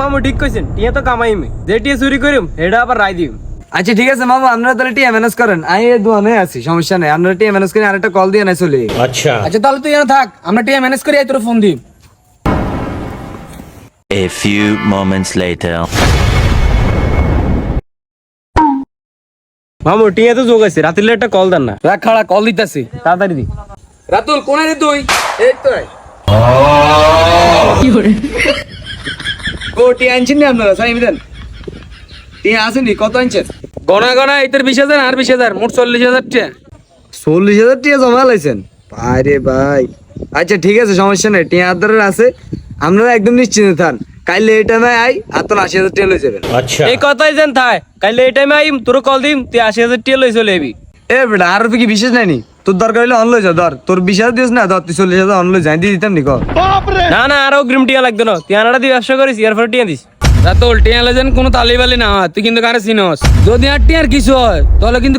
মামু ঠিক কইছেন, টিয়া তো কামাইমে, যে টিয়া চুরি করিম এটা আবার রায় দিম। আচ্ছা ঠিক আছে মামু, আপনারা তাহলে টিয়া ম্যানেজ করেন, আমি এই দোকানে আছি, সমস্যা নেই। আপনারা টিয়া ম্যানেজ করেন, আরেকটা কল দিয়ে নাই চলে। अच्छा আচ্ছা তাহলে তুই এখানে থাক, আমরা টিয়া ম্যানেজ করি, তোর ফোন দিই। A few moments later. মামু টিয়া তো যোগ আছে, রাতের একটা কল দেন না, রাখ খাড়া, কল দিতাছি। তাড়াতাড়ি দি। রাতুল কোনে রে তুই? এই তো আয়। ও টিয়া আনছেন নি আপনারা? সাইমি দেন। টিয়া আসেনি, কত আনছেন? গনা গনা ইতর 20,000 আর 20,000, মোট 40,000 টিয়া। 40,000 টিয়া জমা লাইছেন? আরে ভাই, আচ্ছা ঠিক আছে, সমস্যা নেই, টিয়া আদারের আছে, আপনারা একদম নিশ্চিন্ত থান। কাইলে এই টাইমে আই, আর তো 80,000 টিয়া লই যাবেন। अच्छा এই কথাই যেন থায়, কাইলে এই টাইমে আইম, তোর কল দিম, তুই 80,000 টিয়া লই চলে এবি। এ বেটা, আর কি বিশেষ নাই নি? তোর দরকার হইলে অন লই যা, ধর তোর 20,000 দিস না, ধর তুই 40,000 অন লই যাই দিয়ে দিতাম নি। না না, আরো গ্রিম টিয়া লাগবে না, তুই আনাটা দিয়ে ব্যবসা করিস, এরপরে টিয়া দিস। রাতুল টিয়া লেজেন কোনো তালিবালি না হয়, তুই কিন্তু কারে চিনস। যদি আর টিয়ার কিছু হয় তাহলে কিন্তু